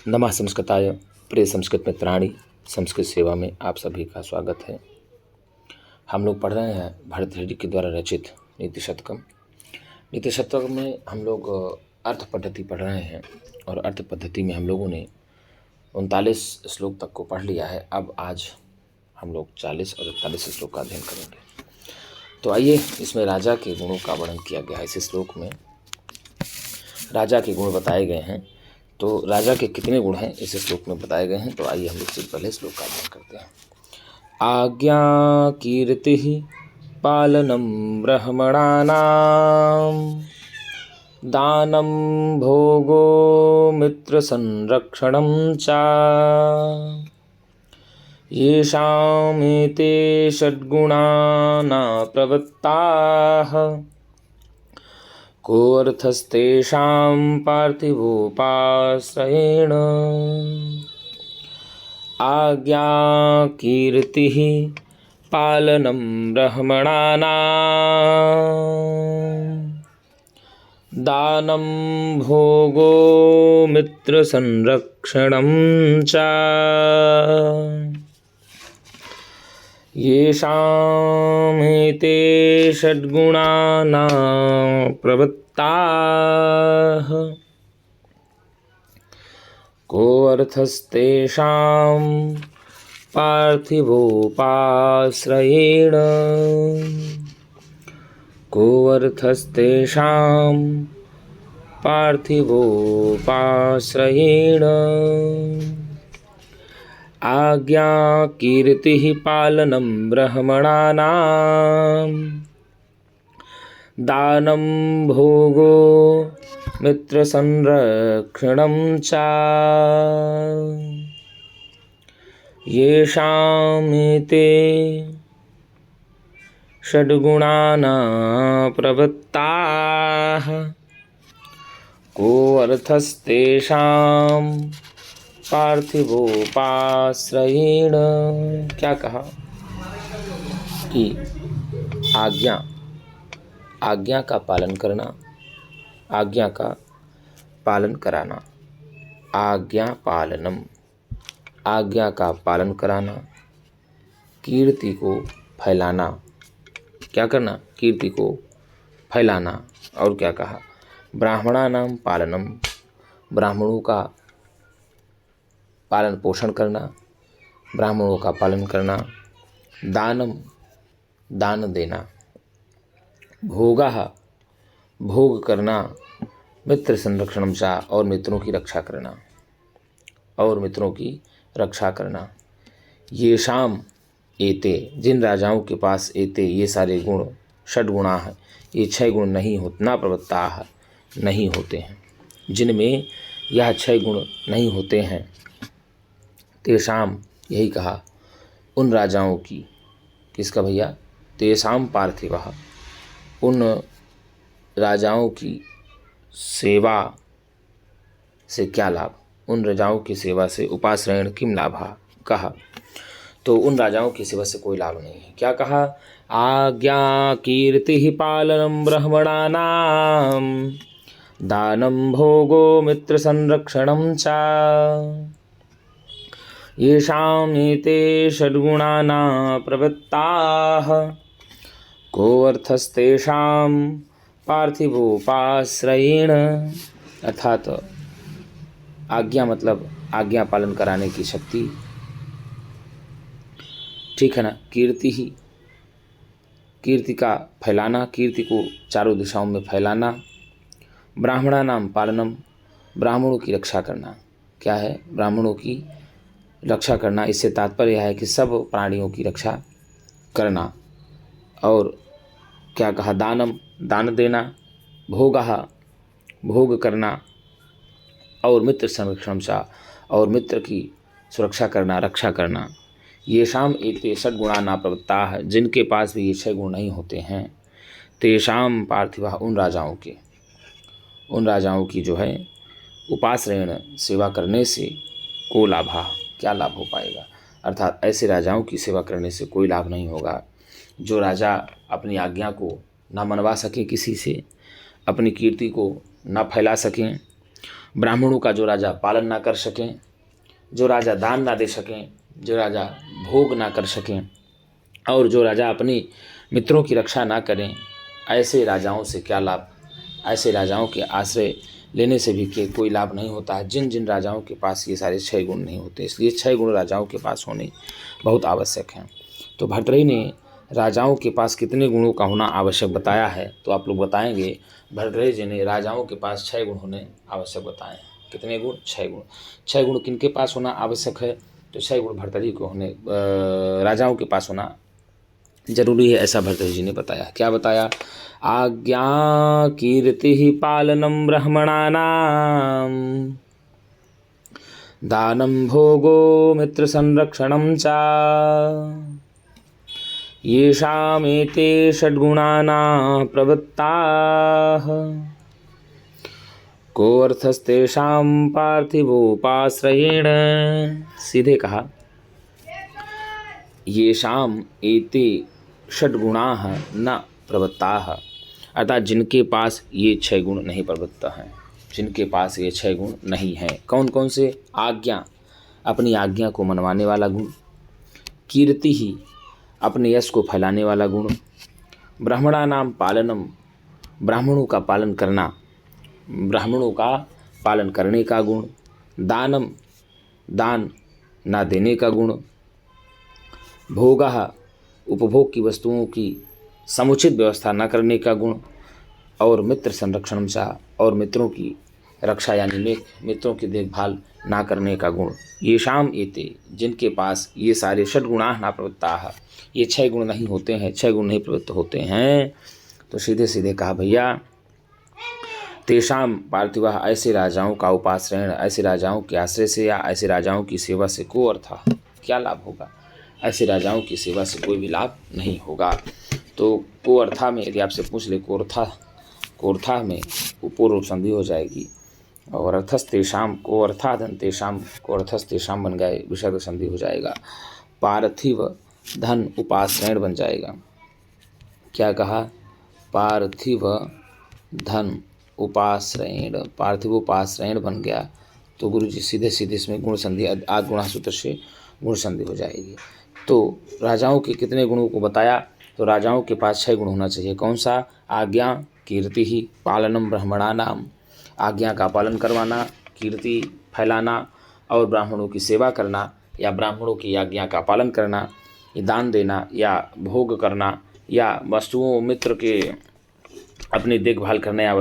नमः संस्कृताय। प्रिय संस्कृत मित्राणि, संस्कृत सेवा में आप सभी का स्वागत है। हम लोग पढ़ रहे हैं भरतहरि के द्वारा रचित नीति शतकम। नीति शतकम में हम लोग अर्थ पद्धति पढ़ रहे हैं और अर्थ पद्धति में हम लोगों ने 39 श्लोक तक को पढ़ लिया है। अब आज हम लोग 40 और 41 श्लोक का अध्ययन करेंगे। तो आइए, इसमें राजा के गुणों का वर्णन किया गया है। इस श्लोक में राजा के गुण बताए गए हैं। तो राजा के कितने गुण हैं इस श्लोक में बताए गए हैं। तो आइए हम लोग सबसे पहले श्लोक का अध्ययन करते हैं। आज्ञा कीर्ति पालनम ब्रह्मणानां दानं भोगो मित्र संरक्षणं च येषामेते षड्गुणा न प्रवृत्ताः को अर्थस्तेषां पार्थिवोपाश्रयेण। आज्ञा कीर्तिः पालनं ब्रह्मणानां दानं भोगो मित्रसंरक्षणं च येषामेते षड्गुणा न प्रवृत्ताः को अर्थस्तेषां पार्थिवोपाश्रयेण। को अर्थस्तेषां पार्थिवोपाश्रयेण। आज्ञा कीर्तिः पालनं ब्रह्मणानां दानं भोगो मित्रसंरक्षणं च येषामेते षड्गुणा न प्रवृत्ताः को अर्थस्तेषां पार्थिवोपाश्रयेण। क्या कहा कि आज्ञा का पालन करना, आज्ञा का पालन कराना, आज्ञा पालनम, आज्ञा का पालन कराना, कीर्ति को फैलाना। क्या करना? कीर्ति को फैलाना। और क्या कहा? ब्राह्मणानां पालनम, ब्राह्मणों का पालन पोषण करना, ब्राह्मणों का पालन करना। दानम, दान देना। भोगः, भोग करना। मित्र संरक्षणम च, और मित्रों की रक्षा करना, और मित्रों की रक्षा करना। येषाम एते, जिन राजाओं के पास एते ये सारे गुण, षड्गुणा है, ये 6 गुण नहीं होते, ना प्रवृत्ताः, नहीं होते हैं, जिनमें यह 6 गुण नहीं होते हैं। तेषाम, यही कहा, उन राजाओं की, किसका भैया? तेषाम पार्थिवः, उन राजाओं की सेवा से क्या लाभ? उन राजाओं की सेवा से उपाश्रयण किम लाभः, कहा। तो उन राजाओं की सेवा से कोई लाभ नहीं है। क्या कहा? आज्ञा कीर्तिः पालनं ब्रह्मणानां दानं भोगो मित्र संरक्षणं च येषामेते षड्गुणा न प्रवृत्ताः को अर्थस्तेषां पार्थिवोपाश्रयेण। अर्थात आज्ञा मतलब आज्ञा पालन कराने की शक्ति, ठीक है ना। कीर्ति ही, कीर्ति का फैलाना, कीर्ति को चारों दिशाओं में फैलाना। ब्राह्मणानां पालनम, ब्राह्मणों की रक्षा करना। क्या है? ब्राह्मणों की रक्षा करना। इससे तात्पर्य है कि सब प्राणियों की रक्षा करना। और क्या कहा? दानम, दान देना। भोगः, भोग करना। और मित्र संरक्षणं च, और मित्र की सुरक्षा करना, रक्षा करना। येषाम एते षड्गुणा न प्रवृत्ताः, जिनके पास भी ये 6 गुण नहीं होते हैं। तेषाम पार्थिवः, उन राजाओं की जो है उपाश्रयण, सेवा करने से को लाभः, क्या लाभ हो पाएगा? अर्थात ऐसे राजाओं की सेवा करने से कोई लाभ नहीं होगा जो राजा अपनी आज्ञा को ना मनवा सके, किसी से अपनी कीर्ति को ना फैला सकें, ब्राह्मणों का जो राजा पालन ना कर सकें, जो राजा दान ना दे सकें, जो राजा भोग ना कर सकें और जो राजा अपनी मित्रों की रक्षा ना करें, ऐसे राजाओं से क्या लाभ। ऐसे राजाओं के आश्रय लेने से भी कोई लाभ नहीं होता है, जिन जिन राजाओं के पास ये सारे 6 गुण नहीं होते। इसलिए 6 गुण राजाओं के पास होने बहुत आवश्यक हैं। तो भर्तृहरि ने राजाओं के पास कितने गुणों का होना आवश्यक बताया है, तो आप लोग बताएंगे। भर्तृहरि जी ने राजाओं के पास 6 गुण होने आवश्यक बताए हैं। कितने गुण? 6 गुण। 6 गुण किनके पास होना आवश्यक है? तो 6 गुण भर्तृहरि को होने राजाओं के पास होना जरूरी है, ऐसा भर्तृहरि जी ने बताया। क्या बताया? आज्ञा कीर्ति पालनम ब्राह्मणानाम, दानम भोगो मित्र संरक्षणम चा, येषामेते षड्गुणाना प्रवृत्ताः, को अर्थस्तेषां पार्थिवोपाश्रयेण। सीधे कहा, येषाम एते षड्गुणाः न प्रवृत्ताः, अर्थात जिनके पास ये 6 गुण नहीं प्रवृत्त हैं, जिनके पास ये 6 गुण नहीं हैं। कौन कौन से? आज्ञा, अपनी आज्ञा को मनवाने वाला गुण। कीर्ति ही, अपने यश को फैलाने वाला गुण। ब्राह्मणानाम पालनम, ब्राह्मणों का पालन करना, ब्राह्मणों का पालन करने का गुण। दानम, दान ना देने का गुण। भोगः, उपभोग की वस्तुओं की समुचित व्यवस्था न करने का गुण। और मित्र संरक्षण चा, और मित्रों की रक्षा यानी मित्रों की देखभाल ना करने का गुण। ये शाम एते, जिनके पास ये सारे षड्गुणा ना प्रवृत्ता, ये 6 गुण नहीं होते हैं, 6 गुण नहीं प्रवृत्त होते हैं। तो सीधे सीधे कहा भैया, तेषाम पार्थिवा, ऐसे राजाओं का उपाश्रयण, ऐसे राजाओं के आश्रय से या ऐसे राजाओं की सेवा से को अर्था, क्या लाभ होगा? ऐसे राजाओं की सेवा से कोई भी लाभ नहीं होगा। तो को अर्था में यदि आपसे पूछ ले, कोर्था में पूर्व संधि हो जाएगी और अर्थस तेषाम, को अर्था धन तेषाम, को अर्थस तेषाम बन गए, विषय संधि हो जाएगा। पार्थिव धन उपाश्रयण बन जाएगा। क्या कहा? पार्थिव धन उपाश्रयण, पार्थिव उपाश्रयण बन गया। तो गुरु जी सीधे सीधे इसमें गुण संधि, आद गुणा सूत्र से गुण संधि हो जाएगी। तो राजाओं के कितने गुणों को बताया? तो राजाओं के पास 6 गुण होना चाहिए। कौन सा? आज्ञा कीर्ति ही पालनम ब्राह्मणानाम, आज्ञा का पालन करवाना, कीर्ति फैलाना और ब्राह्मणों की सेवा करना या ब्राह्मणों की आज्ञा का पालन करना, या दान देना या भोग करना या वस्तुओं मित्र के अपनी देखभाल करना या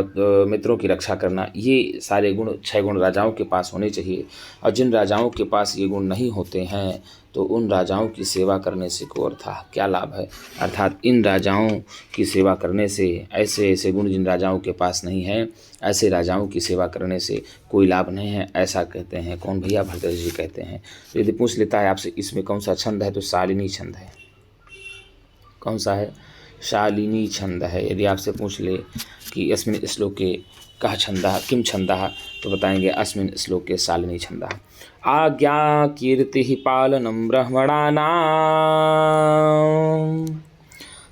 मित्रों की रक्षा करना, ये सारे गुण 6 गुण राजाओं के पास होने चाहिए। और जिन राजाओं के पास ये गुण नहीं होते हैं तो उन राजाओं की सेवा करने से को अर्था क्या लाभ है? अर्थात इन राजाओं की सेवा करने से, ऐसे ऐसे गुण जिन राजाओं के पास नहीं हैं, ऐसे राजाओं की सेवा करने से कोई लाभ नहीं है, ऐसा कहते हैं। कौन भैया? भर्तृहरि जी कहते हैं। तो यदि पूछ लेता है आपसे इसमें कौन सा छंद है, तो शालिनी छंद है। कौन सा है? शालिनी छंद है। यदि आपसे पूछ ले कि अस्मिन् श्लोके कः छंदः किम छंदः, तो बताएंगे अस्मिन् श्लोके शालिनी छंदः। आज्ञा कीर्तिः पालनं ब्राह्मणानां,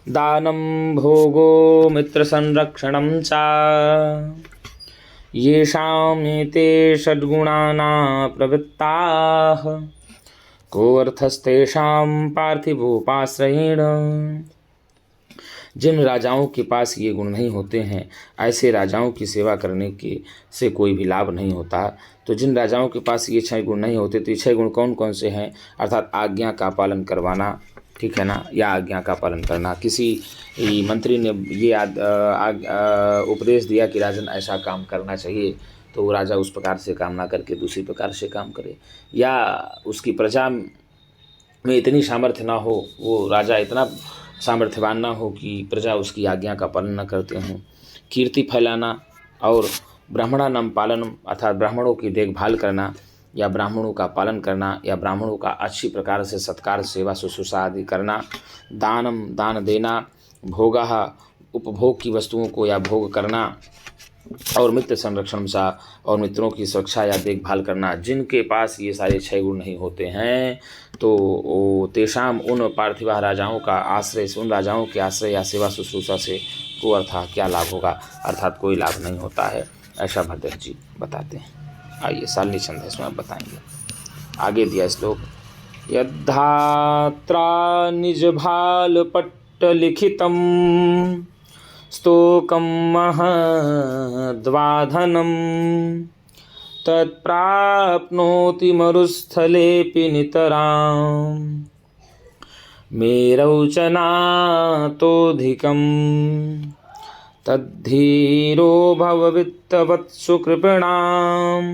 दानं भोगो मित्र संरक्षणं च, येषामेते षड्गुणाना प्रवृत्ताः, को अर्थस्तेषां पार्थिवोपाश्रयेण। जिन राजाओं के पास ये गुण नहीं होते हैं, ऐसे राजाओं की सेवा करने के से कोई भी लाभ नहीं होता। तो जिन राजाओं के पास ये 6 गुण नहीं होते, तो ये 6 गुण कौन कौन से हैं? अर्थात आज्ञा का पालन करवाना, ठीक है ना, या आज्ञा का पालन करना। किसी मंत्री ने ये उपदेश दिया कि राजन ऐसा काम करना चाहिए, तो वो राजा उस प्रकार से काम ना करके दूसरी प्रकार से काम करे, या उसकी प्रजा में इतनी सामर्थ्य ना हो, वो राजा इतना सामर्थ्यवान ना हो कि प्रजा उसकी आज्ञा का पालन न करते हों। कीर्ति फैलाना और ब्राह्मणानाम पालनम, अर्थात ब्राह्मणों की देखभाल करना या ब्राह्मणों का पालन करना या ब्राह्मणों का अच्छी प्रकार से सत्कार सेवा शुश्रूषा आदि करना। दानम, दान देना। भोगः, उपभोग की वस्तुओं को या भोग करना। और मित्र संरक्षण सा, और मित्रों की सुरक्षा या देखभाल करना। जिनके पास ये सारे 6 गुण नहीं होते हैं, तो तेषाम, उन पार्थिवा राजाओं का आश्रय से, उन राजाओं के आश्रय या सेवा शुश्रूषा से को अर्थात क्या लाभ होगा? अर्थात कोई लाभ नहीं होता है, ऐसा भर्तृहरि जी बताते हैं। आइए शालिनी छंद है, इसमें आप बताएंगे। आगे दिया श्लोक, यद्धात्रा निज भाल पट्ट लिखितम स्तोकम महद्वाधनम तत्प्राप्नोति मरुस्थलेऽपि नितराम् मेरौचनातोऽधिकम् तद्धीरो भववित्तवत्सु कृपणाम्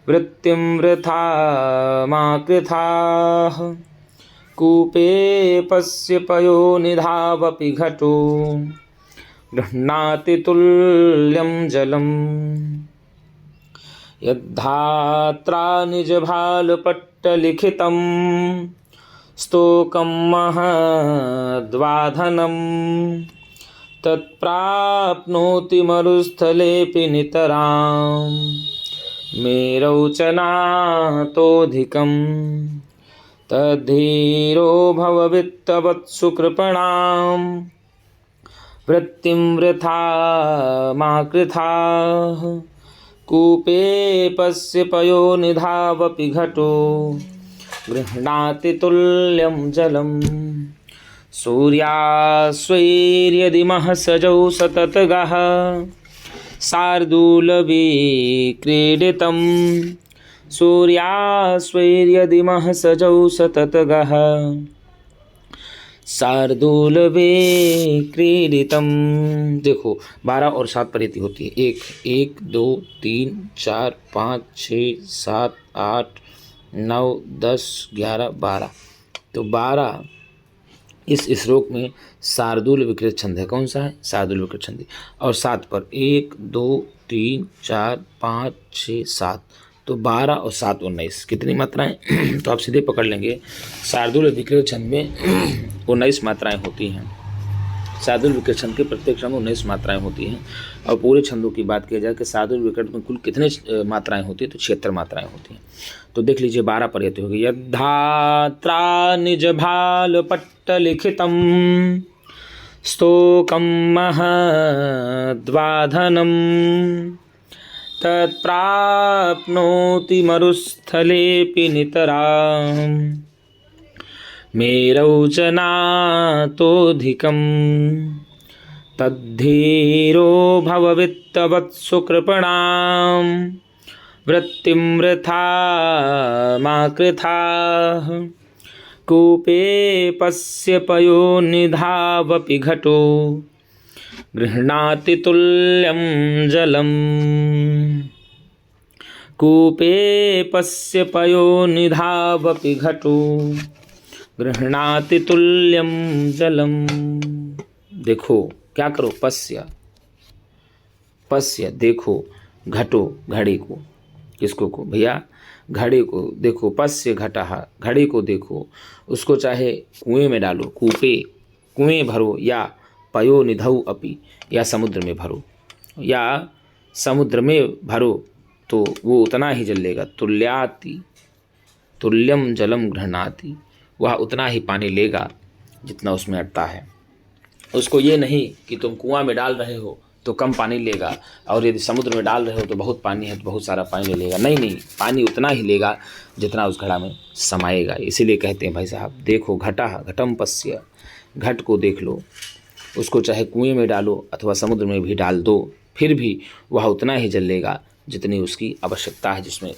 वृत्तिं वृथा मा कृथाः कूपे पश्य पयोनिधावपि घटो गृह्णाति तुल्यं जलम् यद्धात्रा निजभालपट्टलिखितं स्तोकं महद्वाधनं तत्प्राप्नोति मरुस्थलेऽपि नितरां मेरौचनातोऽधिकं तद्धीरो भववित्तवत्सु कृपणां वृत्तिं वृथा मा कृथाः कूपे पश्य पयोनिधावपि घटो गृह्णाति तुल्यं जलम् सूर्यास्वैर्यदि महसजौ सततगः शार्दूलविक्रीडितं सूर्यास्वैर्यदि महसजौ सततगः शार्दूलविक्रीडितं। देखो 12 और 7 पर रीति होती है। 1 1 2 3 4 5 6 7 8 9 10 11 12। तो 12 इस श्लोक में शार्दूल विकृत छंद है। कौन सा है? शार्दूल विकृत छंद। और 7 पर 1 2 3 4 5 6 7, तो 12 और 7 19 कितनी मात्राएं? तो आप सीधे पकड़ लेंगे शार्दूल विकृत छंद में 19 मात्राएं होती हैं। शार्दूल विकृत छंद के प्रत्येक छंद में 19 मात्राएं होती हैं। और पूरे छंदों की बात की जाए कि शार्दूल विकृत में कुल कितने मात्राएं होती हैं, तो 76 मात्राएं होती हैं। तो देख लीजिए 12 पर यति होगी, यद्धात्रा निज भाल पट्ट लिखितं स्तोकं महद्वाधनं तत्प्राप्नोति मरुस्थलेऽपि नितरां मेरौचनातोऽधिकं तद्धीरो भववित्तवत्सु कृपणां वृत्तिं वृथा मा कृथाः कूपे पश्य पयोनिधावपि घटो गृह्णाति तुल्यं जलम् कूपे पश्य पयोनिधावपि घटो गृह्णाति तुल्यं जलम्। देखो क्या करो, पश्य पश्य देखो, घटो घड़े को, किसको को भैया? घड़े को देखो, पश्य घटः घड़े को देखो, उसको चाहे कुएं में डालो, कूपे कुएं भरो, या पयो निधौ अपि या समुद्र में भरो, या समुद्र में भरो तो वो उतना ही जल लेगा। तुल्याति तुल्यम जलम गृह्णाति, वह उतना ही पानी लेगा जितना उसमें अटता है। उसको ये नहीं कि तुम कुआं में डाल रहे हो तो कम पानी लेगा, और यदि समुद्र में डाल रहे हो तो बहुत पानी है तो बहुत सारा पानी ले लेगा। नहीं नहीं, पानी उतना ही लेगा जितना उस घड़ा में समाएगा। इसीलिए कहते हैं भाई साहब, देखो घटा घटम पश्य, घट को देख लो, उसको चाहे कुएं में डालो अथवा समुद्र में भी डाल दो, फिर भी वह उतना ही जल लेगा जितनी उसकी आवश्यकता है, जिसमें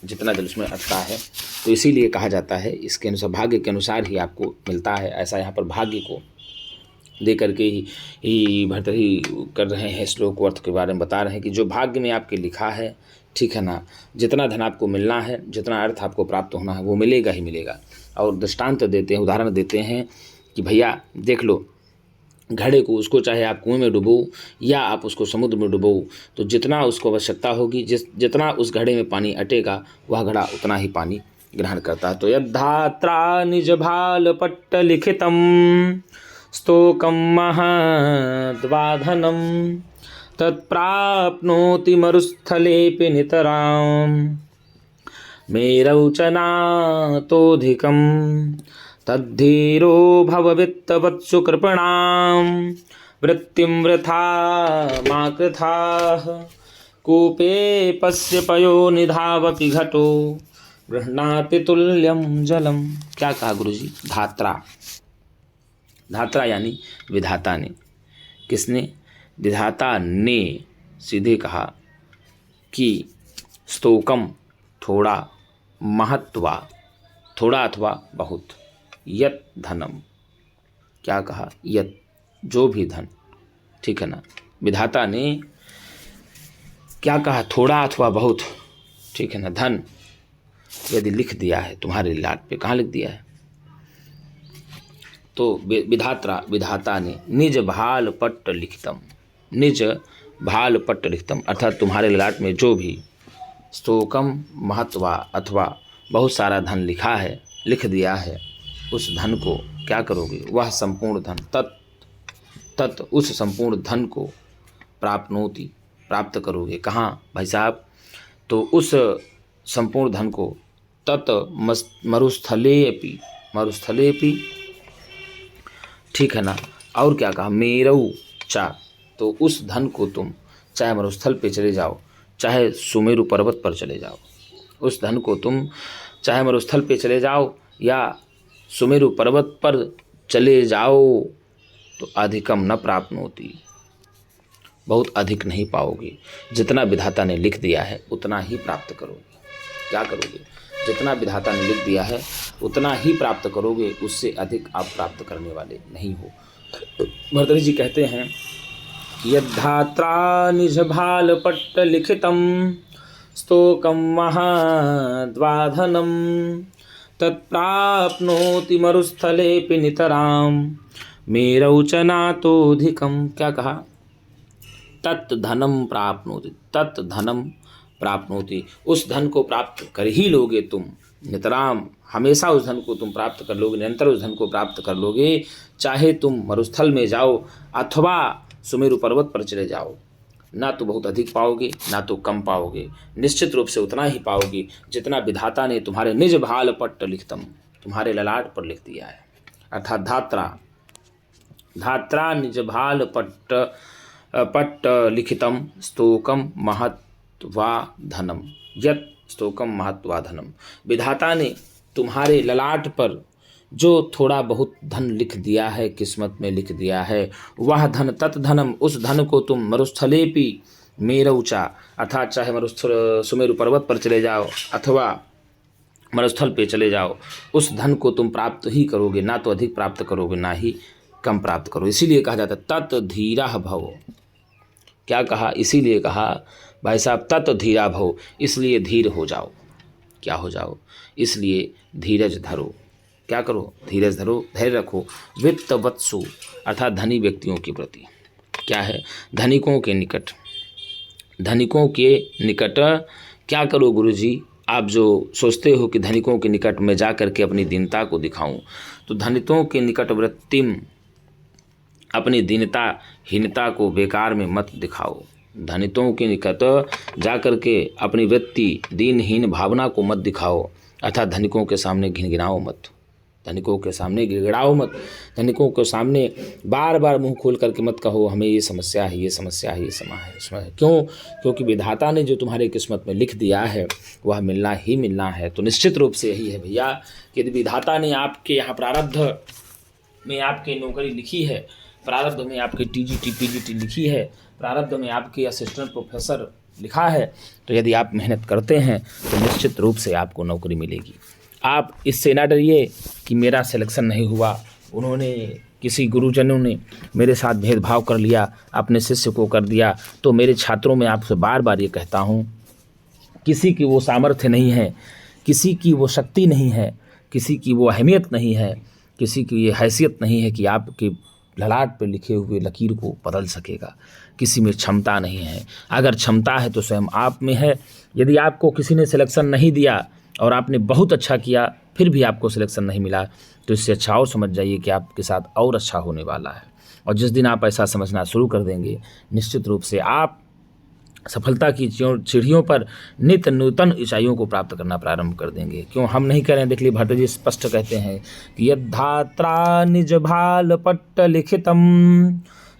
जितना जल उसमें अटता है। तो इसीलिए कहा जाता है, इसके अनुसार भाग्य के अनुसार ही आपको मिलता है। ऐसा यहाँ पर भाग्य को दे करके ही भर्तृहरि कर रहे हैं, श्लोक को अर्थ के बारे में बता रहे हैं कि जो भाग्य में आपके लिखा है, ठीक है ना, जितना धन आपको मिलना है, जितना अर्थ आपको प्राप्त होना है, वो मिलेगा ही मिलेगा। और दृष्टांत देते हैं, उदाहरण देते हैं कि भैया देख लो घड़े को, उसको चाहे आप कुएं में डुबो या आप उसको समुद्र में डुबो, तो जितना उसको आवश्यकता होगी, जितना उस घड़े में पानी अटेगा, वह घड़ा उतना ही पानी ग्रहण करता है। तो यद्धात्रा निज भाल पट्ट लिखितं स्तोकं महद्वाधनं तत्प्राप्नोति मरुस्थलेऽपि नितरां मेरौचनातोऽधिकं तद्धीरो भववित्तवत्सु कृपणां वृत्तिं वृथा मा कृथाः कूपे पश्य पयो निधावति घटो गृह्णाति तुल्यम जलम। क्या कहा गुरुजी? धात्रा, धात्रा यानी विधाता ने। किसने? विधाता ने सीधे कहा कि स्तोकम थोड़ा, महत्वा थोड़ा अथवा बहुत, यत धनम। क्या कहा? यत जो भी धन, ठीक है ना। विधाता ने क्या कहा? थोड़ा अथवा बहुत, ठीक है ना। धन यदि लिख दिया है तुम्हारे लाट पे, कहाँ लिख दिया है? तो विधाता ने निज भाल पट्ट लिखितम, निज भाल पट्ट लिखितम अर्थात तुम्हारे लाट में जो भी स्तोकम महत्वा अथवा बहुत सारा धन लिखा है, लिख दिया है, उस धन को क्या करोगे? वह संपूर्ण धन तत् उस संपूर्ण धन को प्राप्नोति प्राप्त करोगे। कहाँ भाई साहब? तो उस संपूर्ण धन को तत् मरुस्थलेपि, मरुस्थलेपि, ठीक है ना। और क्या कहा? मेरऊ चा, तो उस धन को तुम चाहे मरुस्थल पे चले जाओ, चाहे सुमेरु पर्वत पर चले जाओ, उस धन को तुम चाहे मरुस्थल पे चले जाओ या सुमेरु पर्वत पर चले जाओ, तो अधिकम न प्राप्नोति, बहुत अधिक नहीं पाओगे। जितना विधाता ने लिख दिया है उतना ही प्राप्त करोगे। क्या करोगे? जितना विधाता ने लिख दिया है उतना ही प्राप्त करोगे, उससे अधिक आप प्राप्त करने वाले नहीं हो। भर्तृहरि जी कहते हैं यद्धात्रा निज भाल पट्ट लिखितम स्तोकम महाद्वाधनम तत्प्राप्नोति मरुस्थले नितराम मेरौ च नातोधिकम। क्या कहा? तत् धनम प्राप्नोति, तत् धनम प्राप्नोति, उस धन को प्राप्त कर ही लोगे तुम। नितराम, हमेशा उस धन को तुम प्राप्त कर लोगे, निरंतर उस धन को प्राप्त कर लोगे, चाहे तुम मरुस्थल में जाओ अथवा सुमेरु पर्वत पर चले जाओ। ना तो बहुत अधिक पाओगे, ना तो कम पाओगे, निश्चित रूप से उतना ही पाओगे जितना विधाता ने तुम्हारे निज भाल पट्ट लिखतम, तुम्हारे ललाट पर लिख दिया है। अर्थात धात्रा निज भाल पट्ट लिखितम स्तोकम महत्वा धनम, यत स्तोकम महत्वा धनम। विधाता ने तुम्हारे ललाट पर जो थोड़ा बहुत धन लिख दिया है, किस्मत में लिख दिया है, वह धन तत् धनम, उस धन को तुम मरुस्थलेपि मेरौचा अर्थात चाहे मरुस्थल सुमेरु पर्वत पर चले जाओ अथवा मरुस्थल पे चले जाओ, उस धन को तुम प्राप्त ही करोगे, ना तो अधिक प्राप्त करोगे ना ही कम प्राप्त करो। इसीलिए कहा जाता है तत् धीरा भव। क्या कहा? इसीलिए कहा भाई साहब तत् धीरा भव, इसलिए धीर हो जाओ। क्या हो जाओ? इसलिए धीरज धरो। क्या करो? धीरज धरो, धैर्य रखो। वित्तवत्सु अर्थात धनी व्यक्तियों के प्रति। क्या है? धनिकों के निकट, धनिकों के निकट क्या करो गुरुजी? आप जो सोचते हो कि धनिकों के निकट में जा कर के अपनी दीनता को दिखाऊं, तो धनिकों के निकट वृत्तिम, अपनी दीनता हीनता को बेकार में मत दिखाओ। धनिकों के निकट जा कर के अपनी वृत्ति दीनहीन भावना को मत दिखाओ, अर्थात धनिकों के सामने घिनघिनाओ मत, धनिकों के सामने गिड़गिड़ाओ मत, धनिकों के सामने बार बार मुंह खोल करके मत कहो हमें ये समस्या है, ये समस्या है, ये समय है। क्यों? क्योंकि विधाता ने जो तुम्हारे किस्मत में लिख दिया है वह मिलना ही मिलना है। तो निश्चित रूप से यही है भैया कि यदि विधाता ने आपके यहाँ प्रारब्ध में आपकी नौकरी लिखी है, प्रारब्ध में आपकी टीजीटी पीजीटी लिखी है, प्रारब्ध में आपकी असिस्टेंट प्रोफेसर लिखा है, तो यदि आप मेहनत करते हैं तो निश्चित रूप से आपको नौकरी मिलेगी। आप इससे ना डरिए कि मेरा सिलेक्शन नहीं हुआ, उन्होंने किसी गुरुजनों ने मेरे साथ भेदभाव कर लिया, अपने शिष्य को कर दिया। तो मेरे छात्रों में आपसे बार बार ये कहता हूँ, किसी की वो सामर्थ्य नहीं है, किसी की वो शक्ति नहीं है, किसी की वो अहमियत नहीं है, किसी की ये हैसियत नहीं है कि आपके ललाट पर लिखे हुए लकीर को बदल सकेगा। किसी में क्षमता नहीं है। अगर क्षमता है तो स्वयं आप में है। यदि आपको किसी ने सिलेक्शन नहीं दिया और आपने बहुत अच्छा किया फिर भी आपको सिलेक्शन नहीं मिला, तो इससे अच्छा और समझ जाइए कि आपके साथ और अच्छा होने वाला है। और जिस दिन आप ऐसा समझना शुरू कर देंगे, निश्चित रूप से आप सफलता की सीढ़ियों पर नित्य नूतन ऊंचाइयों को प्राप्त करना प्रारंभ कर देंगे। क्यों हम नहीं करें? देख लीजिए भट्ट जी स्पष्ट कहते हैं कि यद्धात्रा निज भाल पट्ट लिखितम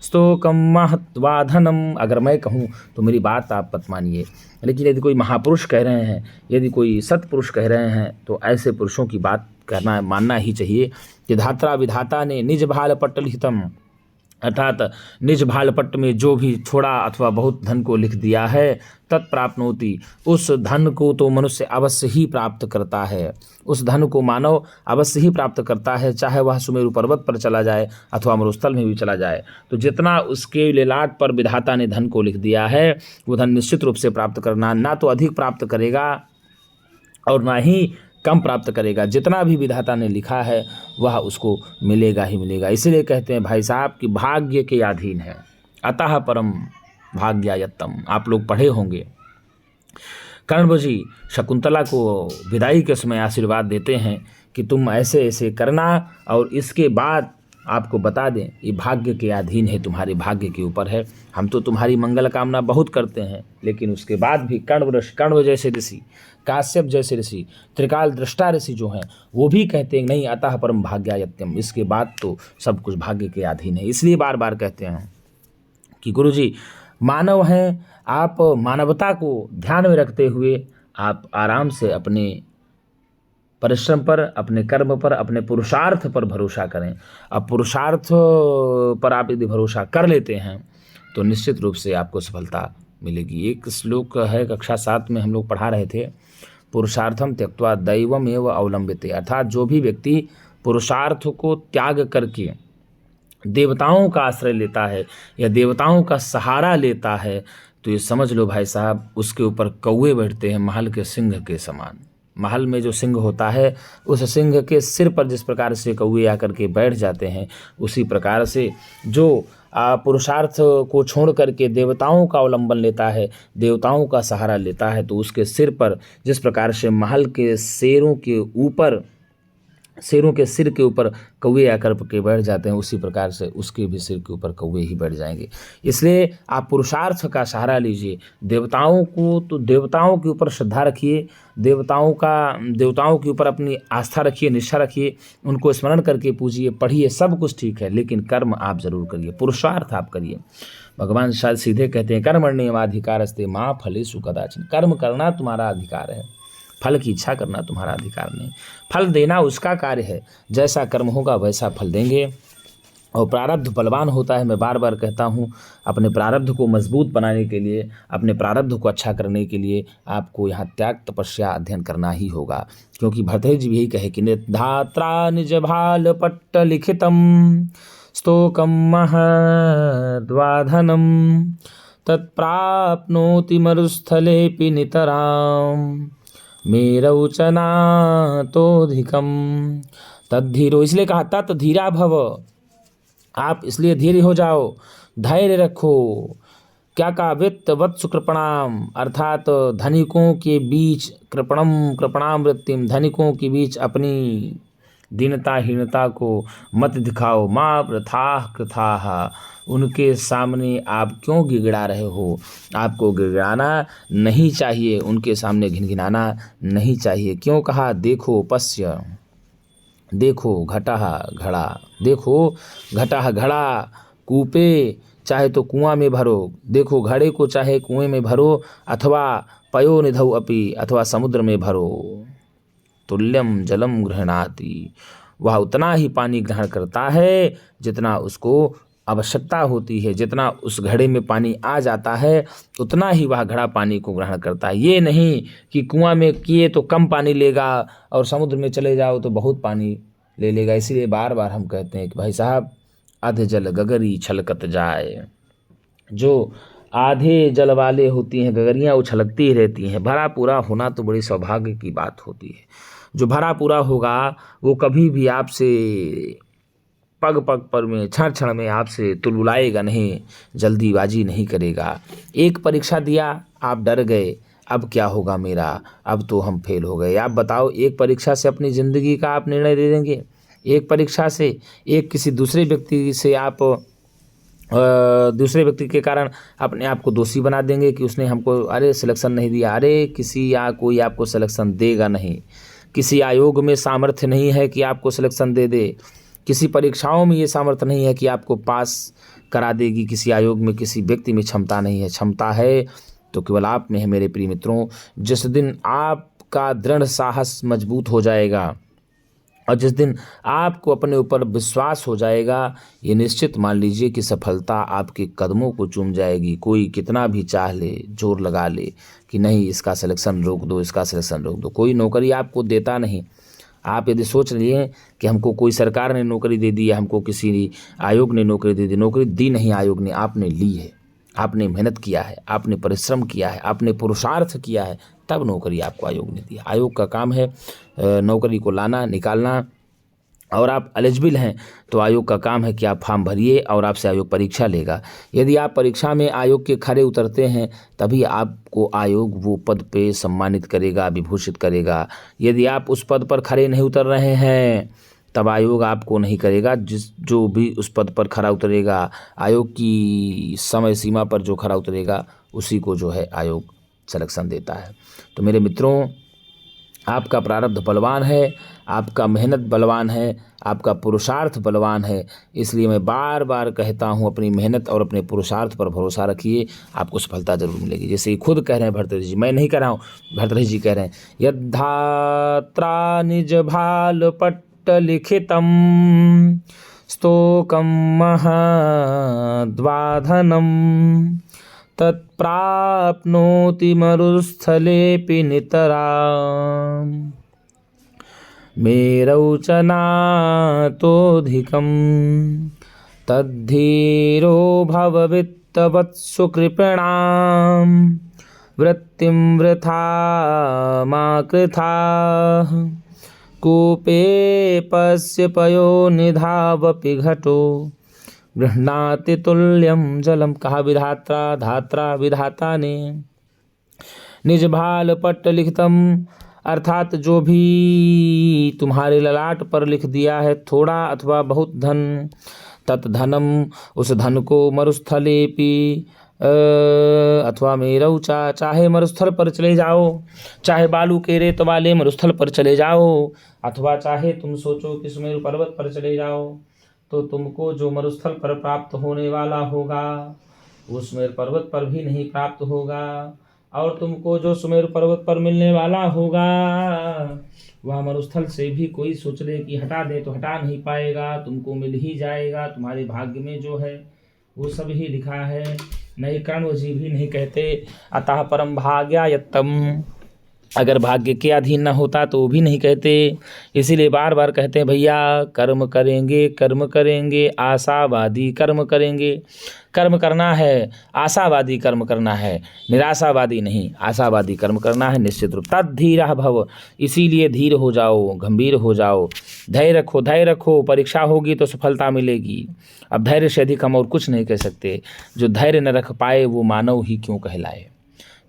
स्तोकम महत्वाधनम। अगर मैं कहूँ तो मेरी बात आप मत मानिए, लेकिन यदि कोई महापुरुष कह रहे हैं, यदि कोई सत्पुरुष कह रहे हैं, तो ऐसे पुरुषों की बात करना मानना ही चाहिए कि धात्रा विधाता ने निज भाल पट्ट लिखितम, अर्थात निज भालपट्ट में जो भी थोड़ा अथवा बहुत धन को लिख दिया है, तत्प्राप्नोति, उस धन को तो मनुष्य अवश्य ही प्राप्त करता है, उस धन को मानव अवश्य ही प्राप्त करता है, चाहे वह सुमेरु पर्वत पर चला जाए अथवा मरुस्थल में भी चला जाए। तो जितना उसके ललाट पर विधाता ने धन को लिख दिया है, वो धन निश्चित रूप से प्राप्त करना, ना तो अधिक प्राप्त करेगा और ना ही कम प्राप्त करेगा। जितना भी विधाता ने लिखा है वह उसको मिलेगा ही मिलेगा। इसीलिए कहते हैं भाई साहब कि भाग्य के अधीन है, अतः परम भाग्यायत्तम। आप लोग पढ़े होंगे, कर्ण जी शकुंतला को विदाई के समय आशीर्वाद देते हैं कि तुम ऐसे ऐसे करना और इसके बाद आपको बता दें ये भाग्य के अधीन है, तुम्हारे भाग्य के ऊपर है। हम तो तुम्हारी मंगल कामना बहुत करते हैं, लेकिन उसके बाद भी कण्व जैसे ऋषि, काश्यप जैसे ऋषि, त्रिकाल दृष्टा ऋषि जो हैं वो भी कहते हैं नहीं, अतः परम भाग्यायत्यम, इसके बाद तो सब कुछ भाग्य के अधीन है। इसलिए बार बार कहते हैं कि गुरुजी मानव हैं, आप मानवता को ध्यान में रखते हुए आप आराम से अपने परिश्रम पर, अपने कर्म पर, अपने पुरुषार्थ पर भरोसा करें। अब पुरुषार्थ पर आप यदि भरोसा कर लेते हैं तो निश्चित रूप से आपको सफलता मिलेगी। एक श्लोक है, कक्षा 7 में हम लोग पढ़ा रहे थे, पुरुषार्थम त्यक्त्वा दैवम एव अवलंबिते, अर्थात जो भी व्यक्ति पुरुषार्थ को त्याग करके देवताओं का आश्रय लेता है या देवताओं का सहारा लेता है, तो ये समझ लो भाई साहब उसके ऊपर कौवे बैठते हैं महल के सिंह के समान। महल में जो सिंह होता है, उस सिंह के सिर पर जिस प्रकार से कौवे आकर के बैठ जाते हैं, उसी प्रकार से जो पुरुषार्थ को छोड़ करके देवताओं का अवलंबन लेता है, देवताओं का सहारा लेता है, तो उसके सिर पर जिस प्रकार से महल के शेरों के सिर के ऊपर कौवे आकर के बैठ जाते हैं, उसी प्रकार से उसके भी सिर के ऊपर कौवे ही बैठ जाएंगे। इसलिए आप पुरुषार्थ का सहारा लीजिए। देवताओं को तो देवताओं के ऊपर श्रद्धा रखिए, देवताओं के ऊपर अपनी आस्था रखिए, निष्ठा रखिए, उनको स्मरण करके पूजिए, पढ़िए, सब कुछ ठीक है, लेकिन कर्म आप जरूर करिए, पुरुषार्थ आप करिए। भगवान शायद सीधे कहते हैं कर्मण्येवाधिकारस्ते मा फलेषु कदाचन, कर्म करना तुम्हारा अधिकार है, फल की इच्छा करना तुम्हारा अधिकार नहीं। फल देना उसका कार्य है, जैसा कर्म होगा वैसा फल देंगे। और प्रारब्ध बलवान होता है। मैं बार बार कहता हूँ, अपने प्रारब्ध को मजबूत बनाने के लिए, अपने प्रारब्ध को अच्छा करने के लिए आपको यहाँ त्याग, तपस्या, अध्ययन करना ही होगा। क्योंकि भरतरी जी यही कहे कि धात्रा निज भाल पट्ट लिखितम स्तोकम महद्वाधनम तत्प्राप्नोति मरुस्थलेपि नितराम मेरौचनातोधिकम तद्धीरो। इसलिए कहा तत् धीरा भव, आप इसलिए धीरे हो जाओ, धैर्य रखो। क्या कहा, वित्त वत्सु कृपणाम, अर्थात धनिकों के बीच कृपणाम वृत्तिम, धनिकों के बीच अपनी दीनता हीनता को मत दिखाओ। माँ वृथाः कृथाः, उनके सामने आप क्यों गिड़गिड़ा रहे हो, आपको गिड़गिड़ाना नहीं चाहिए, उनके सामने घिनघिनाना नहीं चाहिए। क्यों कहा, देखो पश्य, देखो घटः घड़ा, देखो घटः घड़ा, कूपे चाहे तो कुआं में भरो, देखो घड़े को चाहे कुएं में भरो, अथवा पयो निधौ अपि, अथवा समुद्र में भरो। तुल्यम जलम गृह्णाति, वह उतना ही पानी ग्रहण करता है जितना उसको आवश्यकता होती है। जितना उस घड़े में पानी आ जाता है उतना ही वह घड़ा पानी को ग्रहण करता है। ये नहीं कि कुआं में किए तो कम पानी लेगा और समुद्र में चले जाओ तो बहुत पानी ले लेगा। इसीलिए बार बार हम कहते हैं कि भाई साहब, अध जल गगरी छलकत जाए। जो आधे जल वाले होती हैं गगरियाँ, वो छलकती ही रहती हैं। भरा पूरा होना तो बड़ी सौभाग्य की बात होती है। जो भरा पूरा होगा वो कभी भी आपसे पग पग पर में, क्षण क्षण में आपसे तुलबुलाएगा नहीं, जल्दीबाजी नहीं करेगा। एक परीक्षा दिया, आप डर गए, अब क्या होगा मेरा, अब तो हम फेल हो गए। आप बताओ, एक परीक्षा से अपनी ज़िंदगी का आप निर्णय दे देंगे? एक परीक्षा से, एक किसी दूसरे व्यक्ति से आप दूसरे व्यक्ति के कारण अपने आप को दोषी बना देंगे कि उसने हमको अरे सिलेक्शन नहीं दिया। अरे किसी या कोई आपको सिलेक्शन देगा नहीं। किसी आयोग में सामर्थ्य नहीं है कि आपको सिलेक्शन दे दे। किसी परीक्षाओं में ये सामर्थ्य नहीं है कि आपको पास करा देगी। किसी आयोग में किसी व्यक्ति में क्षमता नहीं है, क्षमता है तो केवल आप में है मेरे प्रिय मित्रों। जिस दिन आपका दृढ़ साहस मजबूत हो जाएगा और जिस दिन आपको अपने ऊपर विश्वास हो जाएगा, ये निश्चित मान लीजिए कि सफलता आपके कदमों को चूम जाएगी। कोई कितना भी चाह ले, जोर लगा ले कि नहीं इसका सिलेक्शन रोक दो, इसका सिलेक्शन रोक दो, कोई नौकरी आपको देता नहीं। आप यदि सोच लिए कि हमको कोई सरकार ने नौकरी दे दी या हमको किसी आयोग ने नौकरी दे दी, नौकरी दी नहीं आयोग ने, आपने ली है। आपने मेहनत किया है, आपने परिश्रम किया है, आपने पुरुषार्थ किया है, तब नौकरी आपको आयोग ने दी। आयोग का काम है नौकरी को लाना, निकालना, और आप एलिजिबल हैं तो आयोग का काम है कि आप फॉर्म भरिए और आपसे आयोग परीक्षा लेगा। यदि आप परीक्षा में आयोग के खरे उतरते हैं तभी आपको आयोग वो पद पे सम्मानित करेगा, विभूषित करेगा। यदि आप उस पद पर खरे नहीं उतर रहे हैं तब आयोग आपको नहीं करेगा। जो भी उस पद पर खरा उतरेगा, आयोग की समय सीमा पर जो खरा उतरेगा उसी को जो है आयोग सिलेक्शन देता है। तो मेरे मित्रों, आपका प्रारब्ध बलवान है, आपका मेहनत बलवान है, आपका पुरुषार्थ बलवान है। इसलिए मैं बार बार कहता हूँ अपनी मेहनत और अपने पुरुषार्थ पर भरोसा रखिए, आपको सफलता जरूर मिलेगी। जैसे ये खुद कह रहे हैं भरतरी जी, मैं नहीं कह रहा हूँ, भरतरी जी कह रहे हैं, यद्धात्रा निज भाल पट्ट लिखितम स्तोकम महाद्वाधनम तत्प्राप्नोति मरुस्थलेऽपि नितराम् मेरौ च नातोऽधिकं तद्धीरो भववित्तवत्सु कृपणां वृत्तिं वृथा मा कृथाः कूपे पश्य पयोनिधावपि घटो गृह्णाति तुल्यम जलम। कहा विधात्रा धात्रा विधाता ने निज भाल पट्ट लिखतम, अर्थात जो भी तुम्हारे ललाट पर लिख दिया है, थोड़ा अथवा बहुत धन, तत्धनम उस धन को मरुस्थलेपि अथवा मेरौचा, चाहे मरुस्थल पर चले जाओ, चाहे बालू के रेत वाले मरुस्थल पर चले जाओ, अथवा चाहे तुम सोचो कि सुमेरु पर्वत पर चले जाओ, तो तुमको जो मरुस्थल पर प्राप्त होने वाला होगा वो सुमेरु पर्वत पर भी नहीं प्राप्त होगा, और तुमको जो सुमेरु पर्वत पर मिलने वाला होगा वह मरुस्थल से भी कोई सोच ले कि हटा दे तो हटा नहीं पाएगा, तुमको मिल ही जाएगा। तुम्हारे भाग्य में जो है वो सब ही लिखा है। नहीं कर्ण जी भी नहीं कहते अतः परम भाग्या यत्तम, अगर भाग्य के अधीन न होता तो वो भी नहीं कहते। इसीलिए बार बार कहते हैं भैया कर्म करेंगे, कर्म करेंगे, आशावादी कर्म करेंगे। कर्म करना है, आशावादी कर्म करना है, निराशावादी नहीं, आशावादी कर्म करना है निश्चित रूप। तद्धीरः भव, इसीलिए धीर हो जाओ, गंभीर हो जाओ, धैर्य रखो, धैर्य रखो। परीक्षा होगी तो सफलता मिलेगी। अब धैर्य से अधिक हम और कुछ नहीं कह सकते। जो धैर्य न रख पाए वो मानव ही क्यों कहलाए,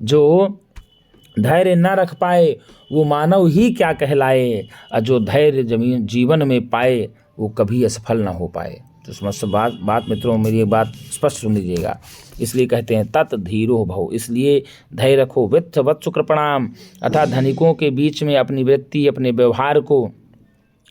जो धैर्य न रख पाए वो मानव ही क्या कहलाए, और जो धैर्य जीवन में पाए वो कभी असफल ना हो पाए। तो समस्त बात मित्रों, मेरी एक बात स्पष्ट सुन लीजिएगा। इसलिए कहते हैं तत् धीरो भव, इसलिए धैर्य रखो। वित्त वत्सु कृपणाम, अर्थात धनिकों के बीच में अपनी वृत्ति, अपने व्यवहार को,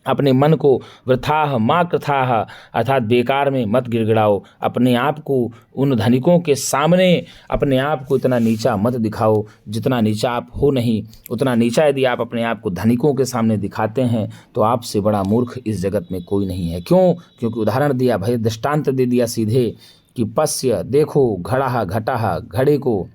अपने मन को वृथाह माँ कृथाह, अर्थात बेकार में मत गिड़गिड़ाओ। अपने आप को उन धनिकों के सामने अपने आप को इतना नीचा मत दिखाओ जितना नीचा आप हो नहीं। उतना नीचा यदि आप अपने आप को धनिकों के सामने दिखाते हैं तो आपसे बड़ा मूर्ख इस जगत में कोई नहीं है। क्यों? क्योंकि उदाहरण दिया, भाई दृष्टांत दे दिया सीधे कि पश्य देखो, घड़ा घटा, घड़े को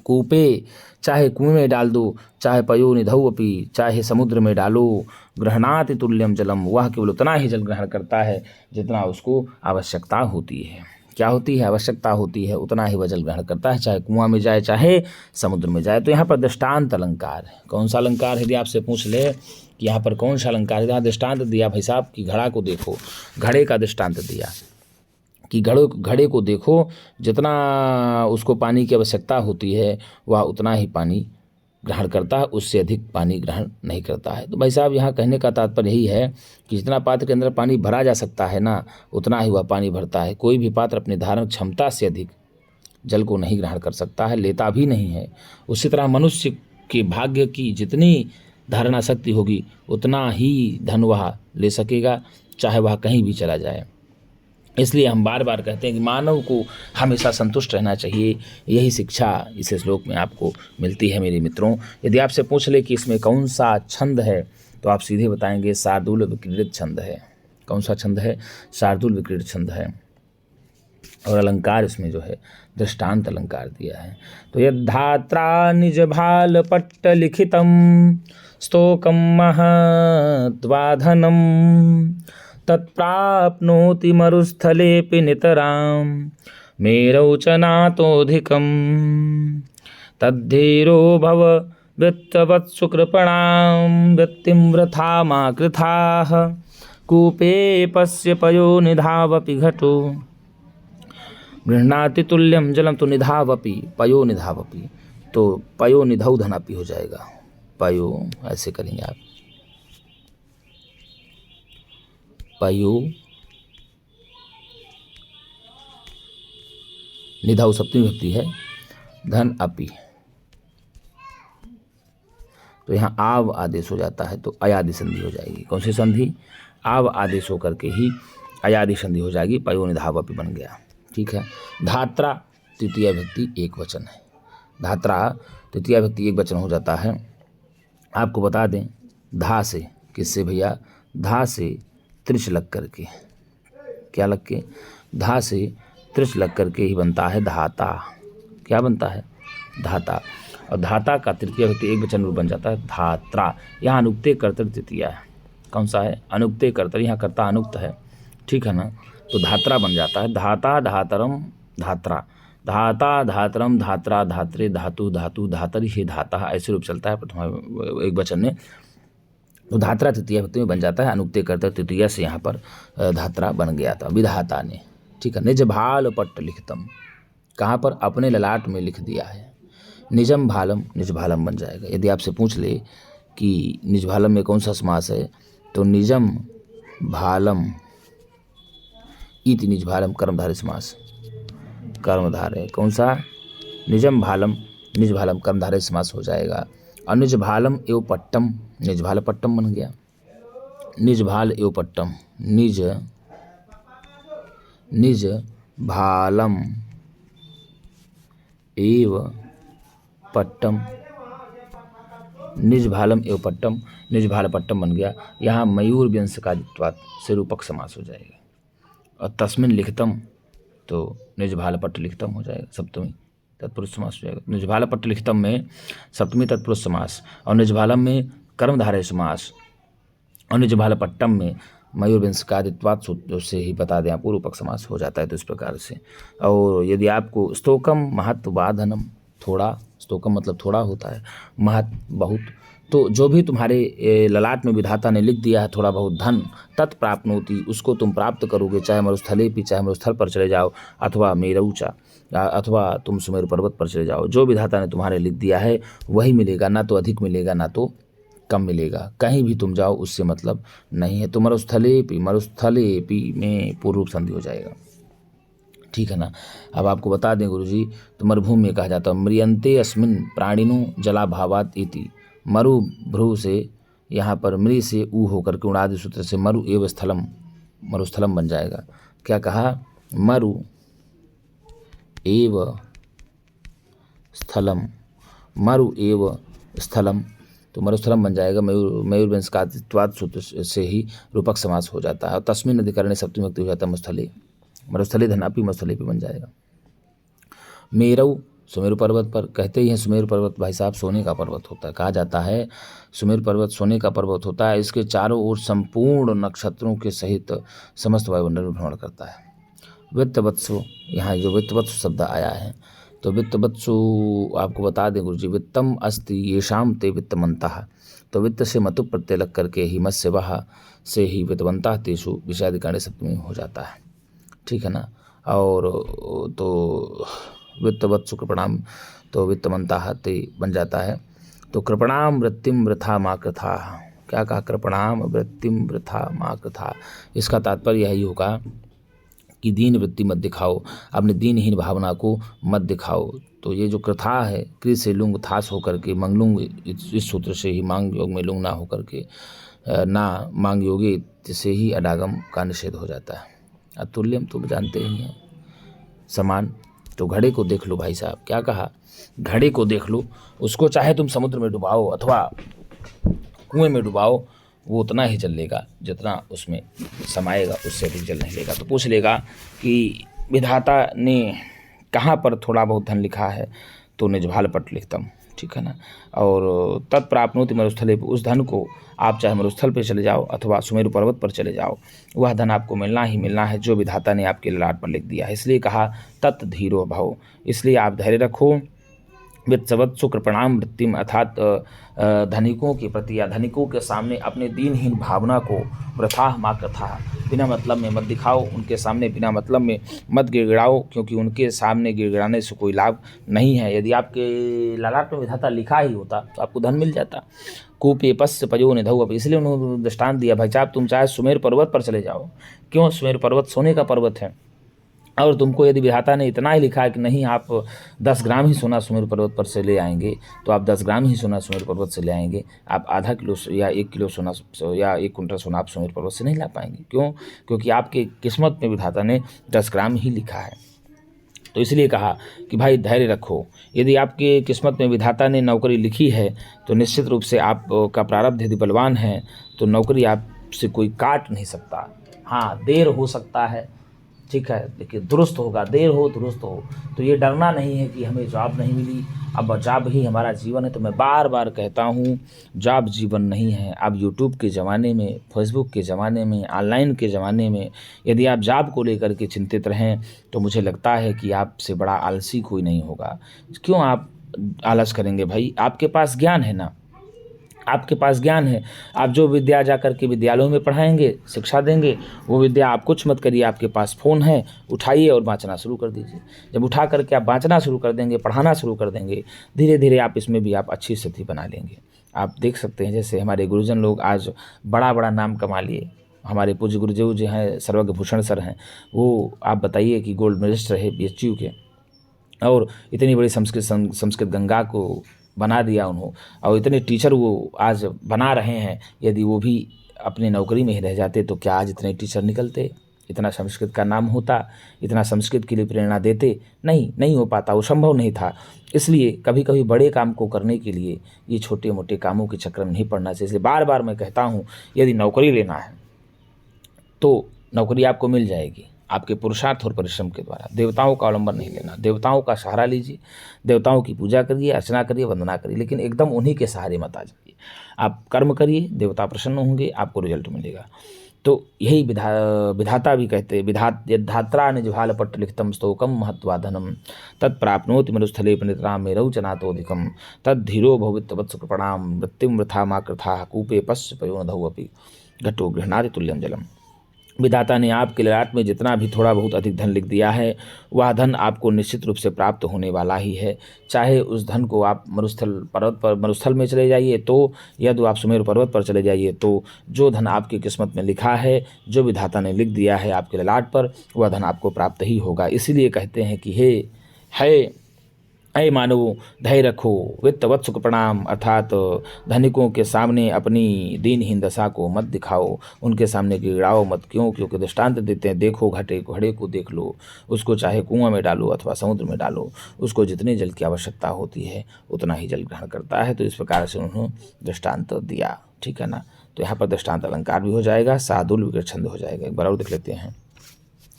कूपे, चाहे कुएं में डाल दो, चाहे पयो निधौ अपि, चाहे समुद्र में डालो, गृह्णाति तुल्यम जलम, वह केवल उतना ही जल ग्रहण करता है जितना उसको आवश्यकता होती है। क्या होती है? आवश्यकता होती है, उतना ही वह जल ग्रहण करता है, चाहे कुआं में जाए चाहे समुद्र में जाए। तो यहाँ पर दृष्टांत अलंकार है। कौन सा अलंकार? यदि आपसे पूछ ले कि यहाँ पर कौन सा अलंकार है, यहाँ दृष्टांत दिया भाई साहब कि घड़ा को देखो, घड़े का दृष्टांत दिया कि घड़े को देखो, जितना उसको पानी की आवश्यकता होती है वह उतना ही पानी ग्रहण करता है, उससे अधिक पानी ग्रहण नहीं करता है। तो भाई साहब यहाँ कहने का तात्पर्य यही है कि जितना पात्र के अंदर पानी भरा जा सकता है ना, उतना ही वह पानी भरता है। कोई भी पात्र अपने धारण क्षमता से अधिक जल को नहीं ग्रहण कर सकता है, लेता भी नहीं है। उसी तरह मनुष्य के भाग्य की जितनी धारणा शक्ति होगी उतना ही धन वह ले सकेगा, चाहे वह कहीं भी चला जाए। इसलिए हम बार बार कहते हैं कि मानव को हमेशा संतुष्ट रहना चाहिए। यही शिक्षा इस श्लोक में आपको मिलती है मेरे मित्रों। यदि आपसे पूछ ले कि इसमें कौन सा छंद है तो आप सीधे बताएंगे शार्दूल विक्रीडित छंद है। कौन सा छंद है? शार्दूल विक्रीडित छंद है। और अलंकार इसमें जो है दृष्टांत अलंकार दिया है। तो यद्धात्रा निज भाल पट्ट लिखितम स्तोकम महत्वाधनम तत्प्राप्नोति मरुस्थलेऽपि नितरां मेरौ च नातोऽधिकं तद्धीरो भव वित्तवत्सु कृपणां वृत्तिं वृथा मा कृथाः कूपे पश्य पयोनिधावपि घटो गृह्णाति तुल्यं जलम। तो निधावपि पयो निधावपि, तो पयो निधौ धनापि हो जाएगा। पयो ऐसे करेंगे आप, पयो निधाउ सप्तमी विभक्ति है, धन अपि, तो यहाँ आव आदेश हो जाता है तो अयादि संधि हो जाएगी। कौन सी संधि? आव आदेश होकर के ही अयादि संधि हो जाएगी। पयो निधाव अपि बन गया। ठीक है। धात्रा तृतीया विभक्ति एक वचन है। धात्रा तृतीया विभक्ति एक वचन हो जाता है। आपको बता दें धा से, किससे भैया? धा से त्रिच लग करके, क्या लग के? धा से त्रिच लग करके ही बनता है धाता। क्या बनता है? धाता। और धाता का तृतीय विभक्ति एक वचन रूप बन जाता है धात्रा। यहाँ अनुक्ते कर्तृ तृतीया है। कौन सा है? अनुक्ते कर्तृ। यहाँ कर्ता अनुक्त है। ठीक है ना? तो धात्रा बन जाता है। धाता धातरम धात्रा, धाता धातरम धात्रा धात्रे धातु धातु धातरि हे धाता, ऐसे रूप चलता है प्रथम एक वचन में। तो धात्रा तृतीया विभक्ति में बन जाता है। अनुक्ते कर्ता तृतीया से यहाँ पर धात्रा बन गया था विधाता ने। ठीक है। निज भाल पट्ट लिखतम, कहाँ पर? अपने ललाट में लिख दिया है। निजम भालम, निज भालम बन जाएगा। यदि आपसे पूछ ले कि निज भालम में कौन सा समास है तो निजम भालम इति निज भालम कर्मधारय समास, कर्मधारय। कौन सा? निजम भालम, निज भालम कर्मधारय समास हो जाएगा। और निज भालम एवं पट्टम, निज भाल पट्टम बन गया। निज भाल एवं पट्टम, निज भालम एव पट्टम, निज भालम एवं पट्टम, निज भाल पट्टम बन गया। यहाँ मयूर व्यंश का दित्वात् से रूपक समास हो जाएगा। और तस्मिन लिखतम, तो निज भाल पट्ट लिखतम हो जाएगा, सप्तमी तत्पुरुष समास हो जाएगा। निज भाल पट्ट लिखतम में सप्तमी तत्पुरुष समास, और निज भालम में कर्मधारय समास, और निज भाल पट्टम में मयूर वंश का दित्वात् सूत्र से ही बता दें आपको रूपक समास हो जाता है। तो इस प्रकार से। और यदि आपको स्तोकम महत्वाधनम, थोड़ा, स्तोकम मतलब थोड़ा होता है, महत बहुत, तो जो भी तुम्हारे ललाट में विधाता ने लिख दिया है थोड़ा बहुत धन, तत्प्राप्नोति, उसको तुम प्राप्त करोगे, चाहे मरुस्थले भी, चाहे मरुस्थल पर चले जाओ, अथवा मेरऊचा, अथवा तुम सुमेरु पर्वत पर चले जाओ। जो विधाता ने तुम्हारे लिख दिया है वही मिलेगा, ना तो अधिक मिलेगा ना तो कम मिलेगा। कहीं भी तुम जाओ उससे मतलब नहीं है। तो मरुस्थलेपि, मरुस्थलेपि में पूर्व रूप संधि हो जाएगा। ठीक है ना? अब आपको बता दें गुरुजी, तो मरुभूमि में कहा जाता है म्रियंते अस्मिन् प्राणिनो जलाभावात् इति। मरु भ्रू से यहाँ पर मृ से ऊ होकर के उणादि सूत्र से मरु एव स्थलम, मरुस्थलम बन जाएगा। क्या कहा? मरु एव स्थलम, मरु एव स्थलम, तो मरुस्थलम बन जाएगा। मयूर वंश का दित्वात् सूत्र से ही रूपक समास हो जाता है। और तस्मिन् अधिकरणे सप्तमी विभक्ति हो जाता है मरुस्थले, मरुस्थले धनापि मरुस्थले पे बन जाएगा। मेरऊ, सुमेरु पर्वत पर, कहते ही हैं सुमेरु पर्वत भाई साहब सोने का पर्वत होता है। कहा जाता है सुमेरु पर्वत सोने का पर्वत होता है। इसके चारों ओर संपूर्ण नक्षत्रों के सहित समस्त वायुमंडल में भ्रमण करता है। वित्तवत्सु, यहाँ जो वित्तवत्सु शब्द आया है, तो वित्तवत्सु आपको बता दें गुरुजी, वित्तम अस्ति येषाम ते वित्तमन्तः, तो वित्त से मतु प्रत्यय लग करके ही मत्स्य वह से ही वित्तवन्तः तेषु विषयाधिकरणे सप्तमी हो जाता है। ठीक है ना? और तो वित्तवत्सु कृपणाम, तो वित्तमन्तः ते बन जाता है। तो कृपणाम वृत्तिम वृथा मा कृथा, क्या कहा? कृपणाम वृत्तिम वृथा मा कृथा। इसका तात्पर्य यही होगा कि दीन वृत्ति मत दिखाओ, अपने दीनहीन भावना को मत दिखाओ। तो ये जो कृथा है, कृ से लुंग थास होकर के मंगलुंग, इस सूत्र से ही मांग योग में लुंग ना होकर के ना मांग योगे से ही अडागम का निषेध हो जाता है। अतुल्यम तो जानते ही हैं, समान। तो घड़े को देख लो भाई साहब, क्या कहा, घड़े को देख लो, उसको चाहे तुम समुद्र में डुबाओ अथवा कुएं में डुबाओ, वो उतना ही जल लेगा जितना उसमें समाएगा, उससे अधिक जल नहीं लेगा। तो पूछ लेगा कि विधाता ने कहाँ पर थोड़ा बहुत धन लिखा है, तो निजभाल पट लिखतम, ठीक है ना। और तत्प्राप्नोति मरुस्थले, उस धन को आप चाहे मरुस्थल पर चले जाओ अथवा सुमेरु पर्वत पर चले जाओ, वह धन आपको मिलना ही मिलना है जो विधाता ने आपके ललाट पर लिख दिया है। इसलिए कहा तत् धीरो भव, इसलिए आप धैर्य रखो। वित्तवत्सु कृपणाम वृत्तिम, अर्थात धनिकों के प्रति या धनिकों के सामने अपने दीनहीन भावना को वृथा मा कथा, बिना मतलब में मत दिखाओ, उनके सामने बिना मतलब में मत गिड़गिड़ाओ, क्योंकि उनके सामने गिड़गिड़ाने से कोई लाभ नहीं है। यदि आपके ललाट में विधाता लिखा ही होता तो आपको धन मिल जाता। कुपेपस्य पयो निधौ, इसलिए उन्होंने दृष्टांत दिया, भाई साहब तुम चाहे सुमेर पर्वत पर चले जाओ, क्यों, सुमेर पर्वत सोने का पर्वत है, और तुमको यदि विधाता ने इतना ही लिखा है कि नहीं आप 10 ग्राम ही सोना सुमेरु पर्वत पर से ले आएंगे, तो आप 10 ग्राम ही सोना सुमेरु पर्वत से ले आएंगे। आप आधा किलो या 1 किलो सोना या 1 कुंटल सोना आप सुमेरु पर्वत से नहीं ला पाएंगे। क्यों? क्योंकि आपके किस्मत में विधाता ने 10 ग्राम ही लिखा है। तो इसलिए कहा कि भाई धैर्य रखो। यदि आपके किस्मत में विधाता ने नौकरी लिखी है तो निश्चित रूप से आपका प्रारब्ध यदि बलवान है तो नौकरी आपसे कोई काट नहीं सकता। हाँ, देर हो सकता है, ठीक है, लेकिन दुरुस्त होगा, देर हो दुरुस्त हो। तो ये डरना नहीं है कि हमें जॉब नहीं मिली, अब जॉब ही हमारा जीवन है। तो मैं बार बार कहता हूँ, जॉब जीवन नहीं है। अब यूट्यूब के ज़माने में, फेसबुक के ज़माने में, ऑनलाइन के ज़माने में यदि आप जॉब को लेकर के चिंतित रहें तो मुझे लगता है कि आपसे बड़ा आलसी कोई नहीं होगा। क्यों आप आलस करेंगे भाई? आपके पास ज्ञान है ना, आपके पास ज्ञान है। आप जो विद्या जा कर के विद्यालयों में पढ़ाएंगे, शिक्षा देंगे, वो विद्या आप कुछ मत करिए। आपके पास फ़ोन है, उठाइए और बाँचना शुरू कर दीजिए। जब उठा करके आप बाँचना शुरू कर देंगे, पढ़ाना शुरू कर देंगे, धीरे धीरे आप इसमें भी आप अच्छी स्थिति बना लेंगे। आप देख सकते हैं जैसे हमारे गुरुजन लोग आज बड़ा बड़ा नाम कमा लिए। हमारे पूज्य गुरुदेव जो हैं सर्वज्ञ भूषण सर हैं, वो आप बताइए कि गोल्ड मेडलिस्ट रहे BHU के, और इतनी बड़ी संस्कृत गंगा को बना दिया उन्होंने, और इतने टीचर वो आज बना रहे हैं। यदि वो भी अपनी नौकरी में ही रह जाते तो क्या आज इतने टीचर निकलते, इतना संस्कृत का नाम होता, इतना संस्कृत के लिए प्रेरणा देते? नहीं हो पाता, वो संभव नहीं था। इसलिए कभी कभी बड़े काम को करने के लिए ये छोटे मोटे कामों के चक्कर में नहीं पड़ना चाहिए। इसलिए बार बार मैं कहता हूँ, यदि नौकरी लेना है तो नौकरी आपको मिल जाएगी आपके पुरुषार्थ और परिश्रम के द्वारा। देवताओं का अवलंबन नहीं लेना, देवताओं का सहारा लीजिए, देवताओं की पूजा करिए, अर्चना करिए, वंदना करिए, लेकिन एकदम उन्हीं के सहारे मत आ जाइए। आप कर्म करिए, देवता प्रसन्न होंगे, आपको रिजल्ट मिलेगा। तो यही विधाता भी कहते, यद्धात्रा निजभाल पट्ट लिखितम स्तोकम महत्वाधनम तत्प्राप्नोति मरुस्थले परित्राम में रौचनातोधिकम तद्धीरो भवित्वत्स कृपणाम वृत्तिम वृथा मा कृथा कूपे पश्य पयोनधौ अपि घटो गृह्णाति तुल्यम जलम। विधाता ने आपके ललाट में जितना भी थोड़ा बहुत अधिक धन लिख दिया है, वह धन आपको निश्चित रूप से प्राप्त होने वाला ही है। चाहे उस धन को आप मरुस्थल में चले जाइए तो, या तो आप सुमेरु पर्वत पर चले जाइए तो, जो धन आपकी किस्मत में लिखा है, जो विधाता ने लिख दिया है आपके ललाट पर, वह धन आपको प्राप्त ही होगा। इसीलिए कहते हैं कि हे मानव धैर्य रखो, वित्तवत्स प्रणाम, अर्थात धनिकों के सामने अपनी दीनहीन दशा को मत दिखाओ, उनके सामने गिड़ाओ मत। क्यों? क्योंकि दृष्टांत देते हैं, देखो घड़े को देख लो, उसको चाहे कुआं में डालो अथवा समुद्र में डालो, उसको जितने जल की आवश्यकता होती है उतना ही जल ग्रहण करता है। तो इस प्रकार से उन्होंने दृष्टांत दिया, ठीक है ना। तो यहाँ पर दृष्टांत अलंकार भी हो जाएगा, सादुल विग्रह छंद हो जाएगा। एक बार और देख लेते हैं।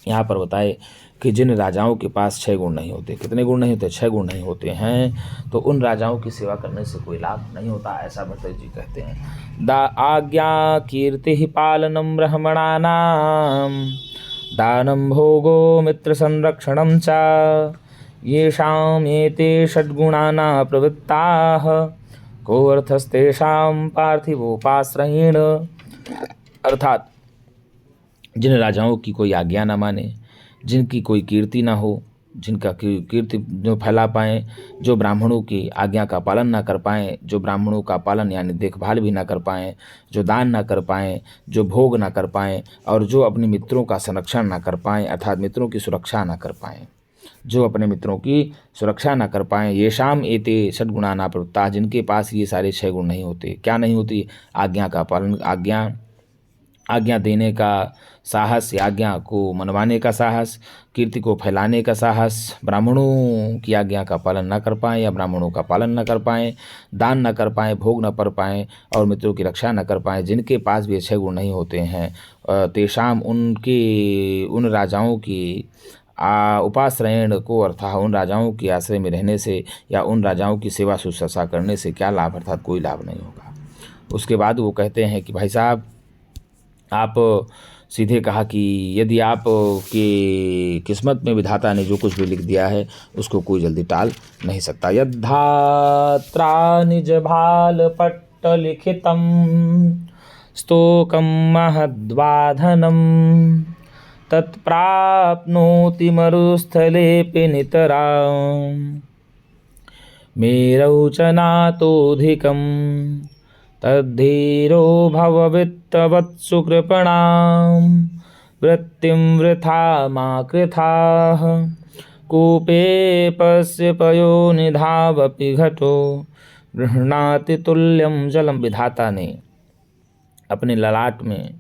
यहाँ पर बताए कि जिन राजाओं के पास 6 गुण नहीं होते, कितने गुण नहीं होते? 6 गुण नहीं होते हैं, तो उन राजाओं की सेवा करने से कोई लाभ नहीं होता, ऐसा भट्ट जी कहते हैं। आज्ञा कीर्ति ही पालनम ब्रह्मणानाम दानम भोगो मित्र संरक्षणम च येषाम एते षड्गुणाना प्रवृत्ताः को अर्थस्तेषाम पार्थिवोपाश्रयेण। अर्थात जिन राजाओं की कोई आज्ञा न माने, जिनकी कोई कीर्ति ना हो, जिनका कीर्ति जो फैला पाएँ, जो ब्राह्मणों की आज्ञा का पालन ना कर पाएँ, जो ब्राह्मणों का पालन यानी देखभाल भी ना कर पाएँ, जो दान ना कर पाएँ, जो भोग ना कर पाएँ, और जो अपने मित्रों का संरक्षण ना कर पाएँ, अर्थात मित्रों की सुरक्षा ना कर पाएँ, जो अपने मित्रों की सुरक्षा ना कर पाएँ। ये शाम एते षड्गुणा ना प्रवृत्ता, जिनके पास ये सारे 6 गुण नहीं होते। क्या नहीं होती? आज्ञा का पालन, आज्ञा आज्ञा देने का साहस या आज्ञा को मनवाने का साहस, कीर्ति को फैलाने का साहस, ब्राह्मणों की आज्ञा का पालन न कर पाएँ या ब्राह्मणों का पालन न कर पाएँ, दान न कर पाएँ, भोग न कर पाएँ और मित्रों की रक्षा न कर पाएँ, जिनके पास भी अच्छे गुण नहीं होते हैं, तेषाम उन राजाओं की उपाश्रयण को अर्थात उन राजाओं के आश्रय में रहने से या उन राजाओं की सेवा शुश्रूषा करने से क्या लाभ, अर्थात कोई लाभ नहीं होगा। उसके बाद वो कहते हैं कि भाई साहब, आप सीधे कहा कि यदि आप की किस्मत में विधाता ने जो कुछ भी लिख दिया है उसको कोई जल्दी टाल नहीं सकता। यद्धात्रा निज भाल पट्ट लिखितम स्तोकम महद्वाधनम तत्प्राप्नोति मरुस्थलेऽपि नितराम् मेरौ च नातोऽधिकम् तद्धीरो भववित्तवत्सु कृपणां वृत्तिं वृथा मा कृथाः कूपे पस्य पयोनिधावपि घटो गृह्णाति तुल्यं जलम। विधाता ने अपने ललाट में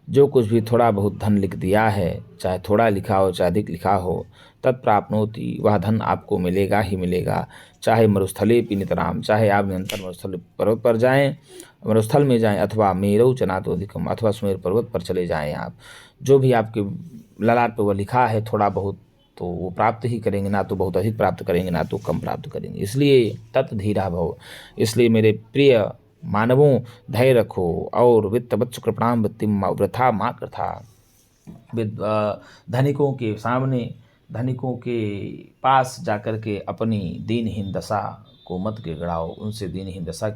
जो कुछ भी थोड़ा बहुत धन लिख दिया है, चाहे थोड़ा लिखा हो चाहे अधिक लिखा हो, तत्प्राप्नोति, वह धन आपको मिलेगा ही मिलेगा, चाहे मरुस्थले नितराम, चाहे आप निरंतर मरुस्थल पर्वत पर जाएं, मरुस्थल में जाएं, अथवा मेरौ चनातोधिकम, अथवा सुमेर पर्वत पर चले जाएं। आप जो भी आपके ललाट पर वह लिखा है थोड़ा बहुत, तो वो प्राप्त ही करेंगे, ना तो बहुत अधिक प्राप्त करेंगे ना तो कम प्राप्त करेंगे। इसलिए तत् धीरा भव, इसलिए मेरे प्रिय मानवों धैर्य रखो और वित्तवत्सु कृपणाम वृत्तिम वृथा मा कृथा। धनिकों के सामने, धनिकों के पास जाकर के अपनी दीनहीन दशा को मत गिड़गिड़ाओ, उनसे दीनहीन दशा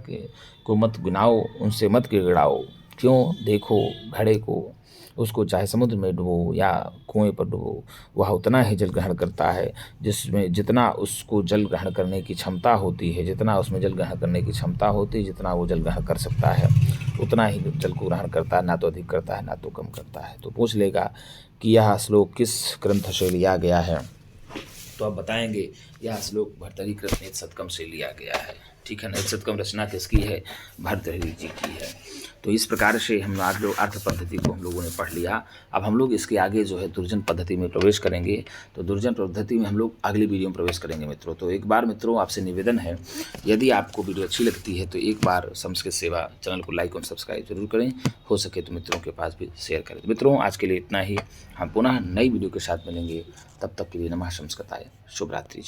को मत गिनाओ, उनसे मत गिड़गिड़ाओ। क्यों? देखो घड़े को, उसको चाहे समुद्र में डुबो या कुएं पर डुबो, वह उतना ही जल ग्रहण करता है जिसमें जितना उसको जल ग्रहण करने की क्षमता होती है, जितना उसमें जल ग्रहण करने की क्षमता होती है, जितना वो जल ग्रहण कर सकता है उतना ही जल को ग्रहण करता है, ना तो अधिक करता है ना तो कम करता है। तो पूछ लेगा कि यह श्लोक किस ग्रंथ से लिया गया है, तो आप बताएंगे यह श्लोक भर्तृहरि कृत नेतशतकम से लिया गया है। ठीक है, नेतशतकम रचना किसकी है? भर्तृहरि जी की है। तो इस प्रकार से हम आज लोग अर्थ पद्धति को हम लोगों ने पढ़ लिया। अब हम लोग इसके आगे जो है दुर्जन पद्धति में प्रवेश करेंगे। तो दुर्जन पद्धति में हम लोग अगली वीडियो में प्रवेश करेंगे मित्रों। तो एक बार मित्रों आपसे निवेदन है, यदि आपको वीडियो अच्छी लगती है तो एक बार संस्कृत सेवा चैनल को लाइक और सब्सक्राइब जरूर करें, हो सके तो मित्रों के पास भी शेयर करें। मित्रों आज के लिए इतना ही, हम पुनः नई वीडियो के साथ मिलेंगे, तब तक के लिए नमः संस्कृताय, शुभ रात्रि।